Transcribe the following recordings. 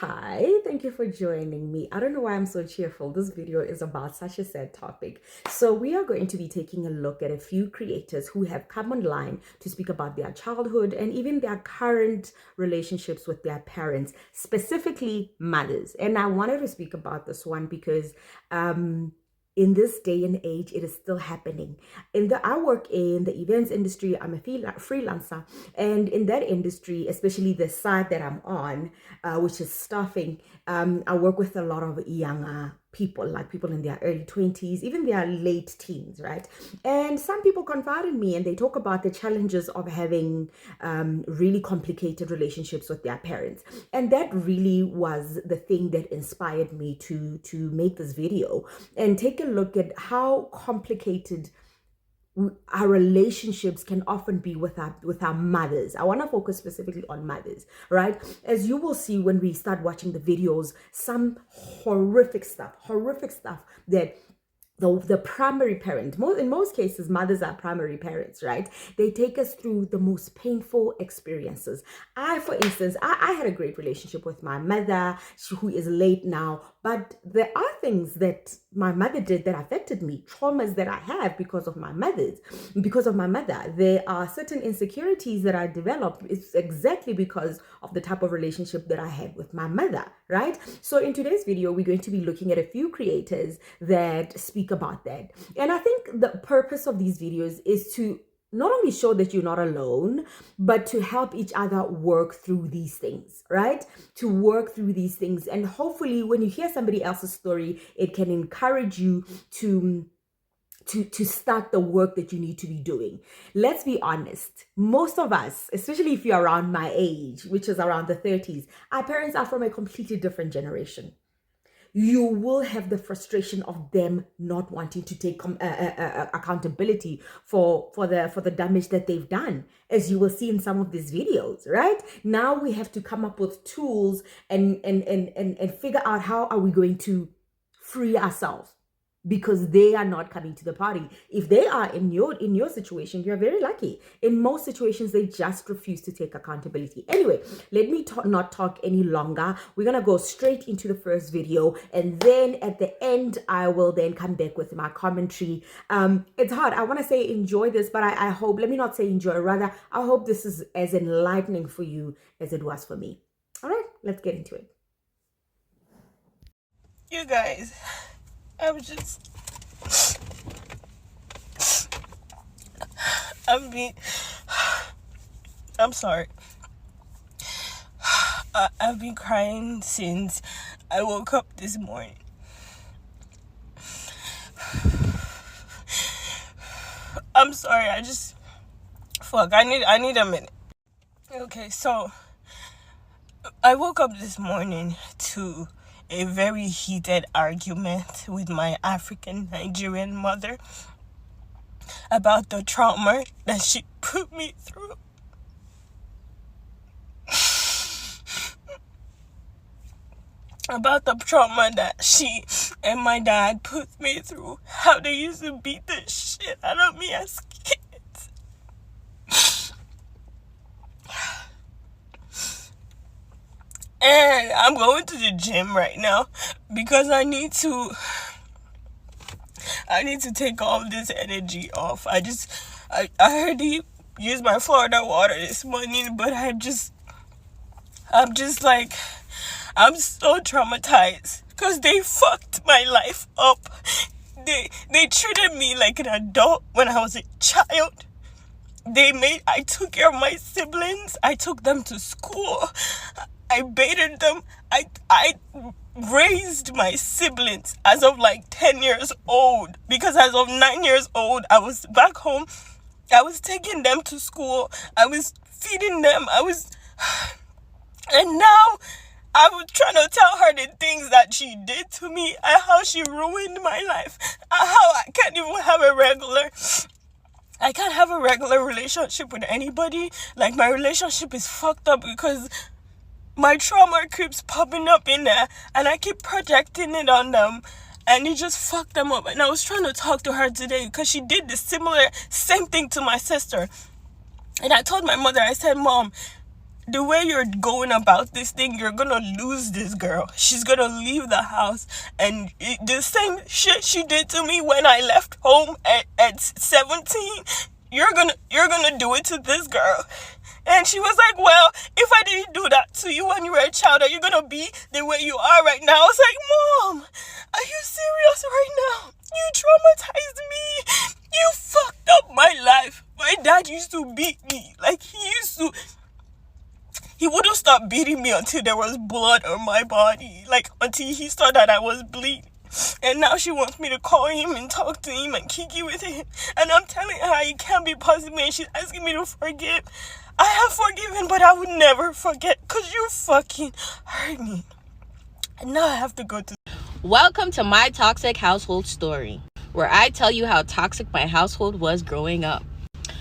Hi, thank you for joining me. I don't know why I'm so cheerful. This video is about such a sad topic. So we are going to be taking a look at a few creators who have come online to speak about their childhood and even their current relationships with their parents, specifically mothers. And I wanted to speak about this one because in this day and age, it is still happening. I work in the events industry. I'm a freelancer, and in that industry, especially the side that I'm on, which is staffing, I work with a lot of younger people, like people in their early 20s, even their late teens, right? And some people confide in me and they talk about the challenges of having really complicated relationships with their parents. And that really was the thing that inspired me to make this video and take a look at how complicated our relationships can often be with our mothers. I want to focus specifically on mothers, right? As you will see when we start watching the videos, some horrific stuff that the primary parent, in most cases, mothers are primary parents, right? They take us through the most painful experiences. For instance, I had a great relationship with my mother, who is late now, but there are things that my mother did that affected me, traumas that I have because of my mother. There are certain insecurities that I developed. It's exactly because of the type of relationship that I had with my mother, right? So in today's video, we're going to be looking at a few creators that speak about that. And I think the purpose of these videos is to not only show that you're not alone, but to help each other work through these things, right? To work through these things. And hopefully when you hear somebody else's story, it can encourage you to start the work that you need to be doing. Let's be honest. Most of us, especially if you're around my age, which is around the 30s, our parents are from a completely different generation. You will have the frustration of them not wanting to take accountability for the damage that they've done, as you will see in some of these videos, right? Now we have to come up with tools and figure out how are we going to free ourselves, because they are not coming to the party. If they are in your situation, you're very lucky. In most situations, they just refuse to take accountability. Anyway, let me not talk any longer. We're gonna go straight into the first video, and then at the end, I will then come back with my commentary. It's hard. I want to say enjoy this, but I hope, let me not say enjoy, rather, I hope this is as enlightening for you as it was for me. All right, let's get into it. You guys, I'm sorry. I've been crying since I woke up this morning. I'm sorry, I need a minute. Okay, so I woke up this morning to a very heated argument with my African Nigerian mother about the trauma that she put me through. About the trauma that she and my dad put me through. How they used to beat the shit out of me as kids. And I'm going to the gym right now because I need to take all this energy off. I already used my Florida water this morning, but I'm so traumatized because they fucked my life up. They treated me like an adult when I was a child. I took care of my siblings. I took them to school. I bathed them. I raised my siblings as of like 10 years old, because as of 9 years old, I was back home. I was taking them to school. I was feeding them. And now I was trying to tell her the things that she did to me and how she ruined my life, and how I can't have a regular relationship with anybody. Like, my relationship is fucked up because my trauma keeps popping up in there and I keep projecting it on them, and it just fucked them up. And I was trying to talk to her today because she did the same thing to my sister. And I told my mother, I said, Mom, the way you're going about this thing, you're gonna lose this girl. She's gonna leave the house, and the same shit she did to me when I left home at 17, you're gonna do it to this girl. And she was like, well, if I didn't do that to you when you were a child, are you gonna be the way you are right now? I was like, Mom, are you serious right now? You traumatized me. You fucked up my life. My dad used to beat me. Like, he wouldn't stop beating me until there was blood on my body. Like, until he saw that I was bleeding. And now she wants me to call him and talk to him and kiki with him. And I'm telling her it can't be possible, and she's asking me to forgive. I have forgiven, but I would never forget, because you fucking hurt me. And now I have to go to... Welcome to my toxic household story, where I tell you how toxic my household was growing up.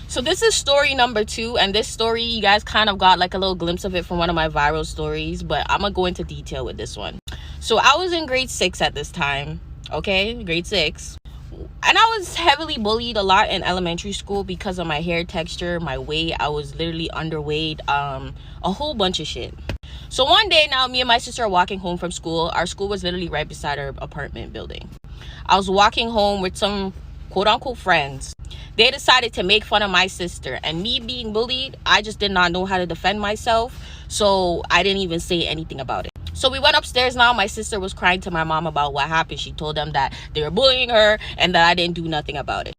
So this is story number 2, and this story, you guys kind of got like a little glimpse of it from one of my viral stories, but I'm gonna go into detail with this one. So I was in grade 6 at this time, okay, grade 6. And I was heavily bullied a lot in elementary school because of my hair texture, my weight. I was literally underweight, a whole bunch of shit. So one day now, me and my sister are walking home from school. Our school was literally right beside our apartment building. I was walking home with some quote-unquote friends. They decided to make fun of my sister. And me being bullied, I just did not know how to defend myself. So I didn't even say anything about it. So we went upstairs now. My sister was crying to my mom about what happened. She told them that they were bullying her and that I didn't do nothing about it.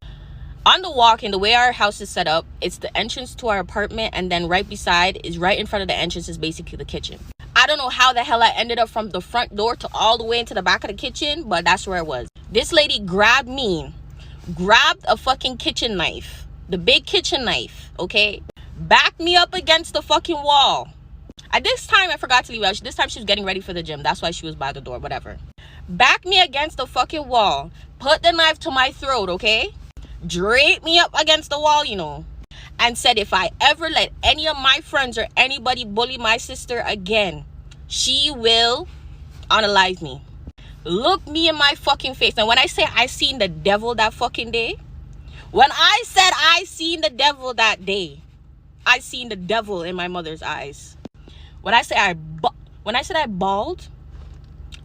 On the walk-in, the way our house is set up, it's the entrance to our apartment, and then right beside is right in front of the entrance is basically the kitchen. I don't know how the hell I ended up from the front door to all the way into the back of the kitchen, but that's where it was. This lady grabbed a fucking kitchen knife, the big kitchen knife, okay? Backed me up against the fucking wall. At this time, I forgot to leave out. This time she was getting ready for the gym. That's why she was by the door, whatever. Backed me against the fucking wall. Put the knife to my throat, okay? Draped me up against the wall, you know. And said if I ever let any of my friends or anybody bully my sister again, she will unalive me. Look me in my fucking face. And when I say I seen the devil that fucking day, when I said I seen the devil that day, I seen the devil in my mother's eyes. When I said I bawled,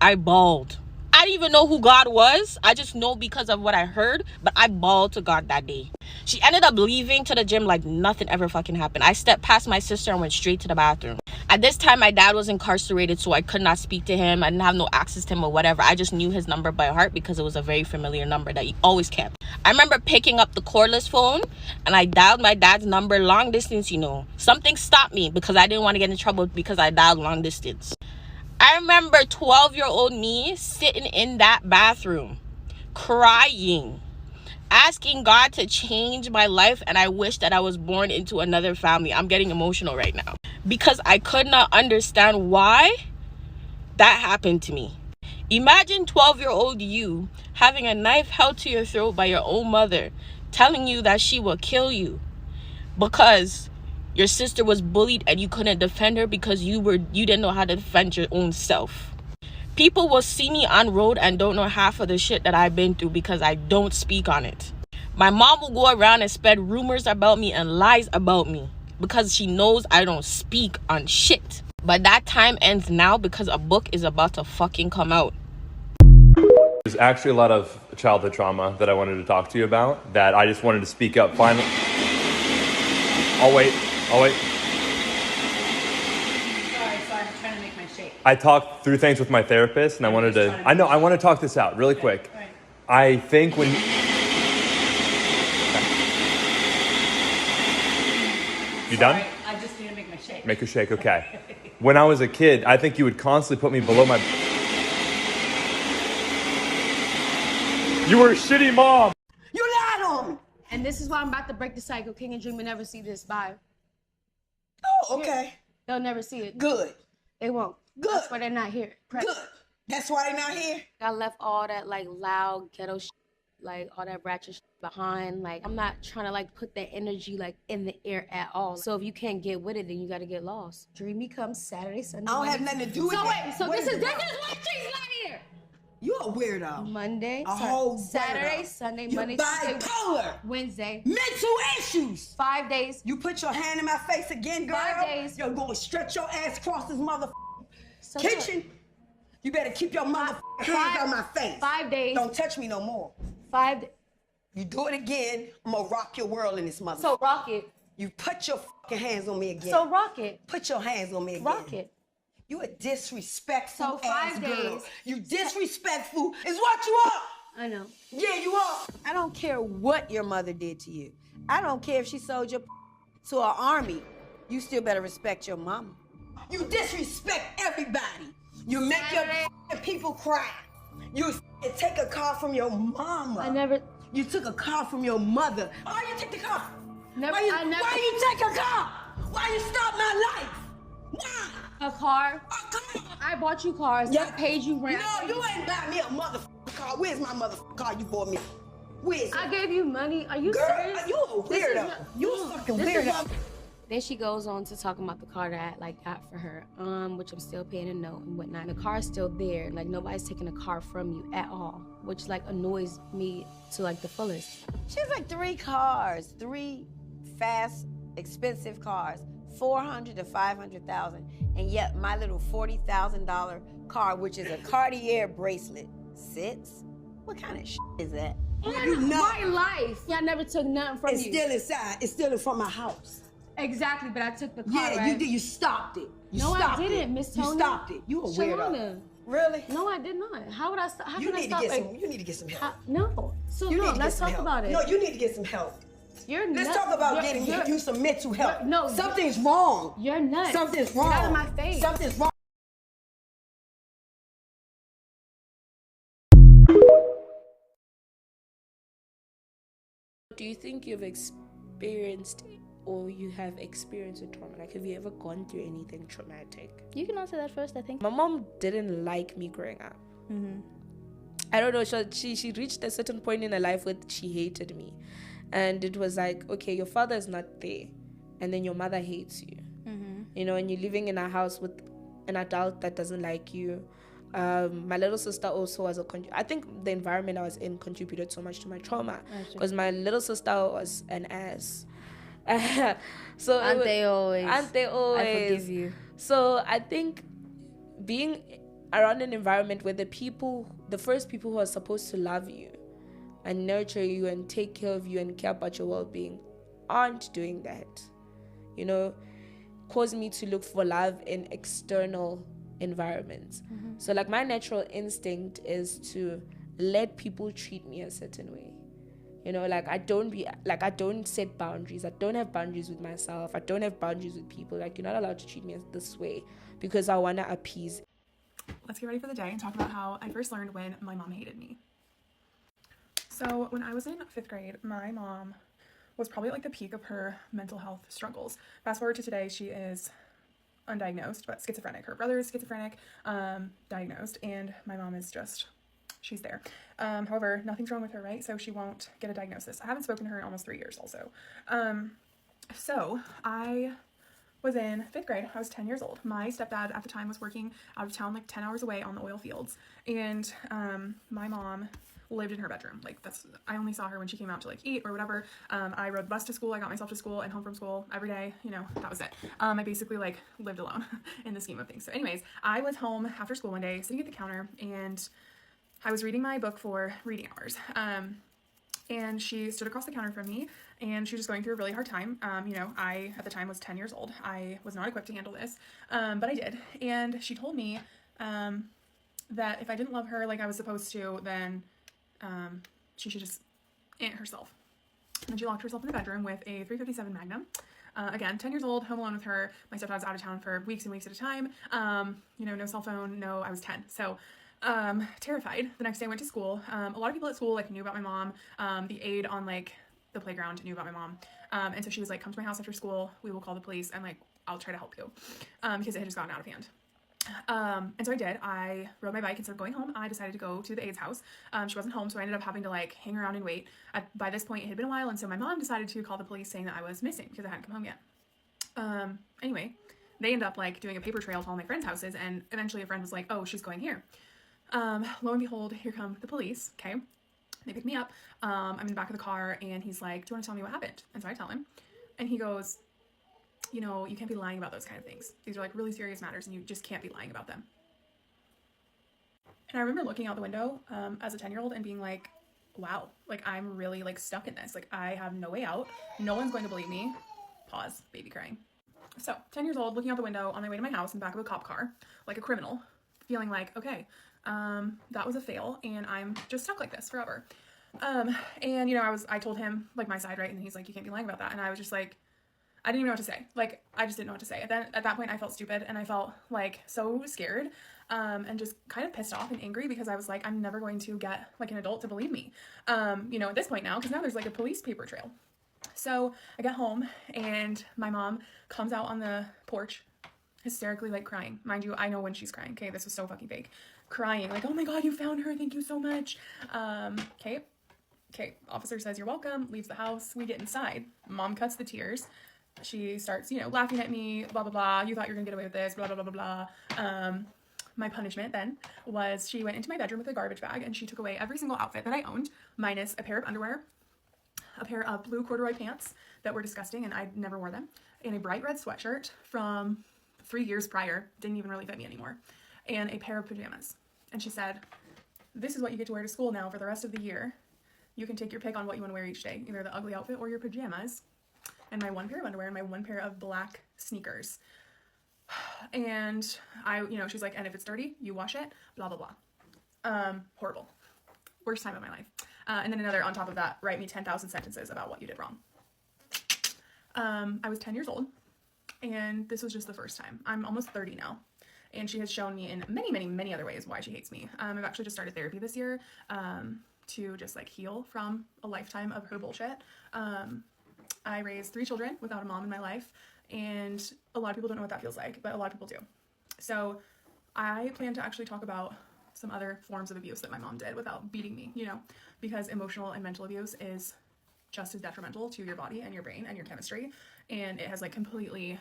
I bawled. I didn't even know who God was. I just know because of what I heard, but I bawled to God that day. She ended up leaving to the gym like nothing ever fucking happened. I stepped past my sister and went straight to the bathroom. At this time, my dad was incarcerated, so I could not speak to him. I didn't have no access to him or whatever. I just knew his number by heart because it was a very familiar number that he always kept. I remember picking up the cordless phone and I dialed my dad's number long distance, you know. Something stopped me because I didn't want to get in trouble because I dialed long distance. I remember 12-year-old me sitting in that bathroom, crying, asking God to change my life, and I wish that I was born into another family. I'm getting emotional right now because I could not understand why that happened to me. Imagine 12-year-old you having a knife held to your throat by your own mother, telling you that she will kill you because your sister was bullied and you couldn't defend her because you didn't know how to defend your own self. People will see me on road and don't know half of the shit that I've been through because I don't speak on it. My mom will go around and spread rumors about me and lies about me because she knows I don't speak on shit. But that time ends now because a book is about to fucking come out. There's actually a lot of childhood trauma that I wanted to talk to you about that I just wanted to speak up finally. I'll wait. Sorry, I'm trying to make my shake. I talked through things with my therapist and I want to talk this out really quick. Right. I think when... You done? Sorry, I just need to make my shake. Make a shake, okay. When I was a kid, I think you would constantly put me below my... You were a shitty mom! You lied on me! And this is why I'm about to break the cycle. King and Dream will never see this. Bye. Oh, okay. They'll never see it. Good. They won't. Good. That's why they're not here. Good. That's why they're not here. I left all that like loud ghetto shit, like all that ratchet shit behind. Like I'm not trying to like put that energy like in the air at all. So if you can't get with it, then you got to get lost. Dreamy comes Saturday, Sunday. I don't have nothing to do with So that. wait, so What this is it why about? she's not here. You a weirdo. Monday, A whole Saturday, weirdo. Sunday, You're Monday, Tuesday, bipolar. Wednesday. Mental issues. 5 days. You put your hand in my face again, girl. 5 days. You're going to stretch your ass across this So kitchen. You better keep your hands on my face. 5 days. Don't touch me no more. 5 days. You do it again, I'm gonna rock your world in this mother. So rock it. You put your fucking hands on me again. So rock it. Put your hands on me again. Rock it. You a disrespectful So 5 ass girl. days. You disrespectful is what you are. I know. Yeah, you are. I don't care what your mother did to you. I don't care if she sold your to our army. You still better respect your mama. You disrespect everybody. You make your people cry. You take a call from your mama. I never. You took a call from your mother. Why you take the call? Never. Why you take a call? Why you stop my life? Why? A car. A car. I bought you cars. Yeah. I paid you rent. No, you ain't buy me a motherfucking car. Where's my motherfucking car you bought me? Where's it? I gave you money. Are you Girl, serious? you a This is weirdo. not- You a fucking weirdo. Then she goes on to talk about the car that I got for her, which I'm still paying a note and whatnot. And the car is still there. Like nobody's taking the car from you at all, which like annoys me to like the fullest. She has like 3 cars, 3 fast, expensive cars, 400 to 500,000, and yet my little $40,000 car, which is a Cartier bracelet, sits. What kind of shit is that? You know, My life. Yeah, I never took nothing from it's you. still inside. It's still from my house. Exactly, but I took the car. Yeah, right? you did. You stopped it. You No, I stopped didn't, it. Miss You Tony. stopped it. You a weirdo. Shalana. Really? No, I did not. How would I stop? How You can I need to stop? get Like, some. You need to get some help. no. So You no, need to get let's some talk help. about it. No, you need to get some help. You're Let's nuts. talk about You're- getting you some mental help. No, Something's wrong. You're nuts. Something's wrong. Get out of my face. Something's wrong. Do you think you've experienced or you have experienced a trauma? Like, have you ever gone through anything traumatic? You can answer that first, I think. My mom didn't like me growing up. I don't know. She reached a certain point in her life where she hated me, and it was like, okay, your father is not there, and then your mother hates you. You know, and you're living in a house with an adult that doesn't like you. My little sister also was I think the environment I was in contributed so much to my trauma, because my little sister was an ass. So Aren't they always? I forgive you. So I think being around an environment where the first people who are supposed to love you and nurture you and take care of you and care about your well-being aren't doing that, you know, caused me to look for love in external environments. So like my natural instinct is to let people treat me a certain way. You know, like I don't set boundaries. I don't have boundaries with myself. I don't have boundaries with people. Like, you're not allowed to treat me this way because I want to appease. Let's get ready for the day and talk about how I first learned when my mom hated me. So when I was in 5th grade, my mom was probably at like the peak of her mental health struggles. Fast forward to today, she is undiagnosed, but schizophrenic. Her brother is schizophrenic, diagnosed, and my mom is just, she's there. However, nothing's wrong with her, right? So she won't get a diagnosis. I haven't spoken to her in almost 3 years also. So I was in 5th grade. I was 10 years old. My stepdad at the time was working out of town, like 10 hours away on the oil fields. And my mom lived in her bedroom. Like I only saw her when she came out to like eat or whatever. I rode the bus to school. I got myself to school and home from school every day. You know, that was it. I basically like lived alone in the scheme of things. So anyways, I was home after school one day, sitting at the counter, and I was reading my book for reading hours. And she stood across the counter from me, and she was just going through a really hard time. You know, I, at the time, was 10 years old. I was not equipped to handle this, but I did. And she told me that if I didn't love her like I was supposed to, then she should just end herself. And then she locked herself in the bedroom with a .357 Magnum. Again, 10 years old, home alone with her. My stepdad's out of town for weeks and weeks at a time. You know, no cell phone, no, I was 10. So terrified. The next day I went to school. A lot of people at school like knew about my mom. The aide on like the playground knew about my mom. And so she was like, come to my house after school. We will call the police and like, I'll try to help you. Because it had just gotten out of hand. And so I did. I rode my bike. Instead of going home, I decided to go to the aide's house. She wasn't home, so I ended up having to like hang around and wait. By this point, it had been a while, and so my mom decided to call the police saying that I was missing because I hadn't come home yet. Anyway, they ended up like doing a paper trail to all my friends' houses, and eventually a friend was like, oh, she's going here. Lo and behold, here come the police. Okay. They pick me up. I'm in the back of the car, and he's like, do you want to tell me what happened? And so I tell him, and he goes, you know, you can't be lying about those kind of things. These are like really serious matters, and you just can't be lying about them. And I remember looking out the window as a 10-year-old and being like, wow, like I'm really like stuck in this. Like I have no way out. No one's going to believe me. Pause, baby crying. So 10 years old, looking out the window on my way to my house in the back of a cop car, like a criminal, feeling like, okay, that was a fail and I'm just stuck like this forever. And you know, I told him like my side, right? And he's like, you can't be lying about that. And I was just like, I didn't even know what to say. Like, I just didn't know what to say. At that point, I felt stupid and I felt like so scared and just kind of pissed off and angry because I was like, I'm never going to get like an adult to believe me, you know, at this point now, because now there's like a police paper trail. So I get home and my mom comes out on the porch hysterically like crying. Mind you, I know when she's crying. Okay, this was so fucking fake. Crying like, oh my God, you found her. Thank you so much. Okay, officer says you're welcome, leaves the house. We get inside. Mom cuts the tears. She starts, you know, laughing at me, blah, blah, blah. You thought you were gonna get away with this, blah, blah, blah, blah, blah. My punishment then was she went into my bedroom with a garbage bag and she took away every single outfit that I owned, minus a pair of underwear, a pair of blue corduroy pants that were disgusting and I never wore them, and a bright red sweatshirt from 3 years prior, didn't even really fit me anymore, and a pair of pajamas. And she said, this is what you get to wear to school now for the rest of the year. You can take your pick on what you want to wear each day, either the ugly outfit or your pajamas, and my one pair of underwear and my one pair of black sneakers. And I, you know, she's like, and if it's dirty, you wash it, blah, blah, blah. Horrible. Worst time of my life. And then another on top of that, write me 10,000 sentences about what you did wrong. I was 10 years old and this was just the first time. I'm almost 30 now. And she has shown me in many, many, many other ways why she hates me. I've actually just started therapy this year to just like heal from a lifetime of her bullshit. I raised 3 children without a mom in my life, and a lot of people don't know what that feels like, but a lot of people do. So I plan to actually talk about some other forms of abuse that my mom did without beating me, you know, because emotional and mental abuse is just as detrimental to your body and your brain and your chemistry, and it has like completely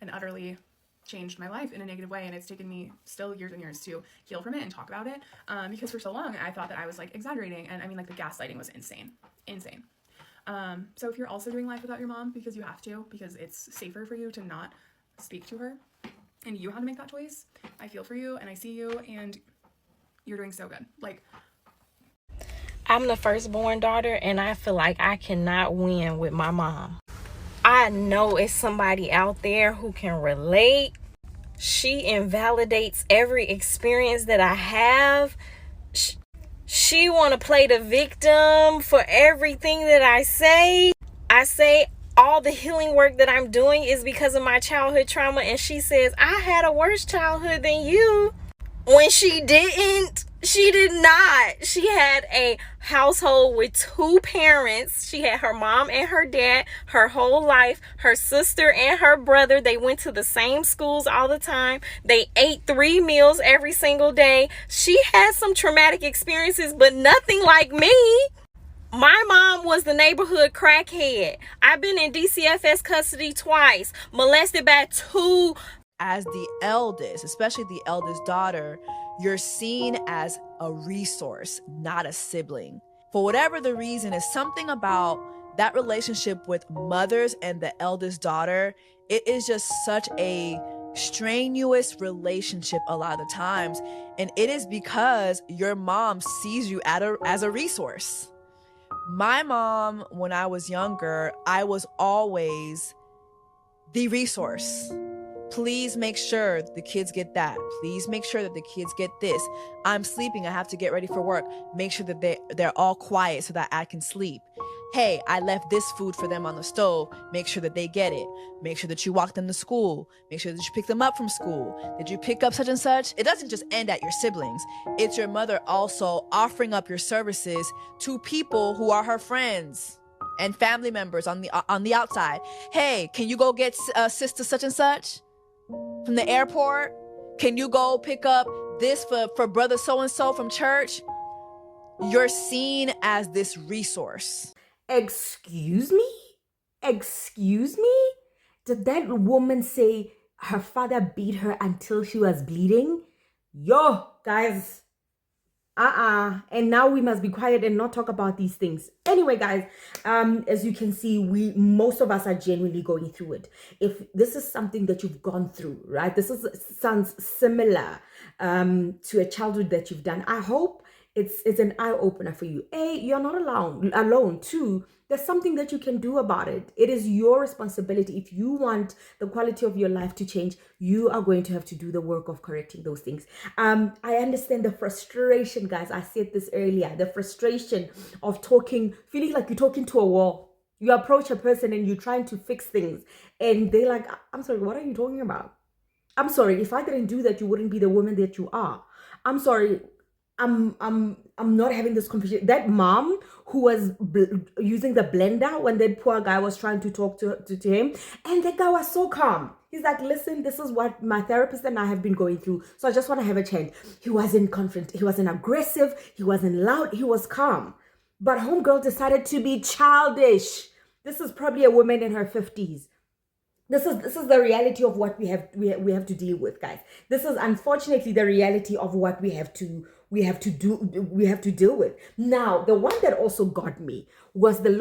and utterly changed my life in a negative way, and it's taken me still years and years to heal from it and talk about it, because for so long I thought that I was like exaggerating, and I mean like the gaslighting was insane. So if you're also doing life without your mom because you have to, because it's safer for you to not speak to her, and you had to make that choice, I feel for you and I see you, and you're doing so good. Like, I'm the firstborn daughter and I feel like I cannot win with my mom. I know it's somebody out there who can relate. She invalidates every experience that I have. She want to play the victim for everything that I say. I say all the healing work that I'm doing is because of my childhood trauma, and she says I had a worse childhood than you, when she didn't. She did not. She had a household with 2 parents. She had her mom and her dad her whole life, her sister and her brother. They went to the same schools all the time. They ate 3 meals every single day. She had some traumatic experiences, but nothing like me. My mom was the neighborhood crackhead. I've been in DCFS custody twice, molested by 2. As the eldest, especially the eldest daughter, you're seen as a resource, not a sibling. For whatever the reason, is something about that relationship with mothers and the eldest daughter. It is just such a strenuous relationship a lot of the times. And it is because your mom sees you as a resource. My mom, when I was younger, I was always the resource. Please make sure the kids get that. Please make sure that the kids get this. I'm sleeping. I have to get ready for work. Make sure that they're all quiet so that I can sleep. Hey, I left this food for them on the stove. Make sure that they get it. Make sure that you walk them to school. Make sure that you pick them up from school. Did you pick up such and such? It doesn't just end at your siblings. It's your mother also offering up your services to people who are her friends and family members on the outside. Hey, can you go get sister such and such from the airport? Can you go pick up this for brother so-and-so from church? You're seen as this resource. Excuse me? Excuse me? Did that woman say her father beat her until she was bleeding? Yo, guys, And now we must be quiet and not talk about these things. Anyway, guys, as you can see, most of us are genuinely going through it. If this is something that you've gone through, right, sounds similar to a childhood that you've done, I hope it's an eye-opener for you. A, you're not alone. Two, there's something that you can do about it. It is your responsibility. If you want the quality of your life to change, you are going to have to do the work of correcting those things. I understand the frustration, guys. I said this earlier, the frustration of feeling like you're talking to a wall. You approach a person and you're trying to fix things, and they're like, I'm sorry, what are you talking about? I'm sorry, if I didn't do that, you wouldn't be the woman that you are. I'm sorry, I'm not having this conversation. That mom who was using the blender when that poor guy was trying to talk to him, and that guy was so calm. He's like, listen, this is what my therapist and I have been going through, so I just want to have a change. He wasn't he wasn't aggressive, he wasn't loud, he was calm. But homegirl decided to be childish. This is probably a woman in her 50s. This is the reality of what we have to deal with, guys. This is unfortunately the reality of what we have to deal with. Now, the one that also got me was the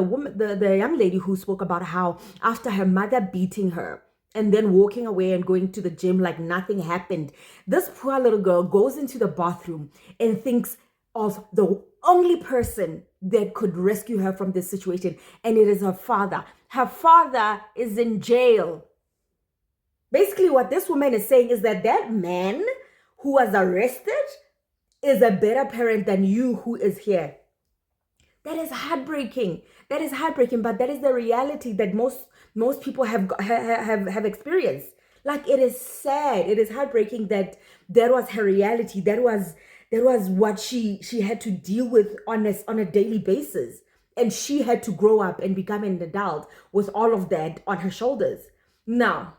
woman, the young lady who spoke about how after her mother beating her and then walking away and going to the gym like nothing happened, this poor little girl goes into the bathroom and thinks of the only person that could rescue her from this situation, and it is her father. Her father is in jail. Basically, what this woman is saying is that man who was arrested is a better parent than you who is here. That is heartbreaking. But that is the reality that most people have experienced. Like, it is sad. It is heartbreaking that was her reality. That was what she had to deal with on a daily basis. And she had to grow up and become an adult with all of that on her shoulders. Now,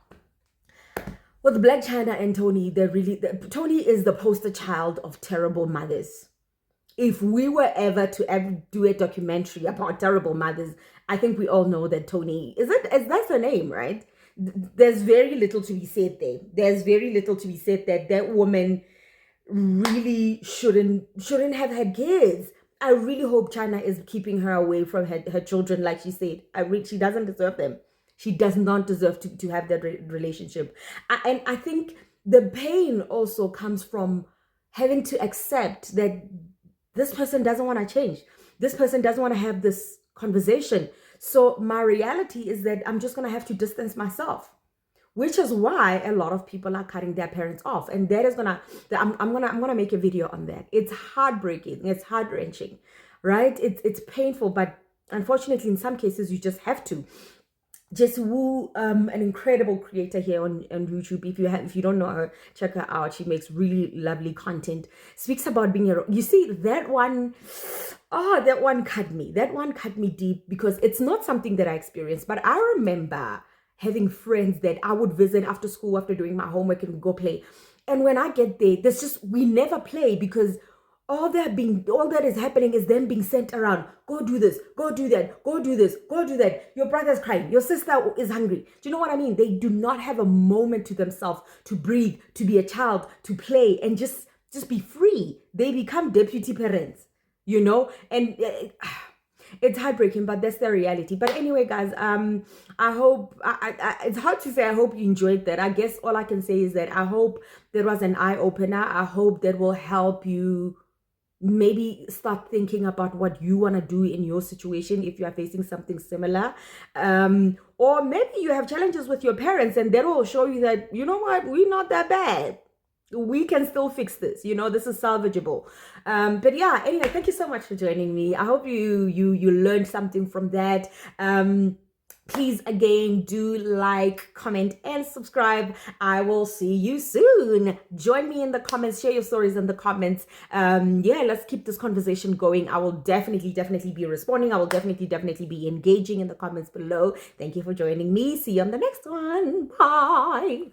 with Black China and Tony, Tony is the poster child of terrible mothers. If we were ever to do a documentary about terrible mothers, I think we all know that Tony, that's her name, right? There's very little to be said there. There's very little to be said that woman really shouldn't have had kids. I really hope China is keeping her away from her children, like she said. She doesn't deserve them. She does not deserve to have that relationship. And I think the pain also comes from having to accept that this person doesn't want to change. This person doesn't want to have this conversation. So my reality is that I'm just going to have to distance myself, which is why a lot of people are cutting their parents off. And that is I'm gonna make a video on that. It's heartbreaking. It's heart-wrenching, right? It's painful, but unfortunately, in some cases, you just have to. Jess Wu, an incredible creator here on YouTube. If you don't know her, check her out. She makes really lovely content. Speaks about being you see, that one cut me. That one cut me deep because it's not something that I experienced, but I remember having friends that I would visit after school, after doing my homework, and go play. And when I get there, we never play because all that is happening is them being sent around. Go do this, go do that, go do this, go do that. Your brother's crying, your sister is hungry. Do you know what I mean? They do not have a moment to themselves to breathe, to be a child, to play, and just be free. They become deputy parents, and it's heartbreaking, but that's the reality. But anyway, guys, I hope it's hard to say I hope you enjoyed that. I guess all I can say is that I hope there was an eye-opener. I hope that will help you maybe start thinking about what you want to do in your situation if you are facing something similar, or maybe you have challenges with your parents, and that will show you that, you know what, we're not that bad. We can still fix this. This is salvageable. But yeah, anyway, thank you so much for joining me. I hope you learned something from that. Please, again, do like, comment, and subscribe. I will see you soon. Join me in the comments. Share your stories in the comments. Let's keep this conversation going. I will definitely be responding. I will definitely be engaging in the comments below. Thank you for joining me. See you on the next one. Bye.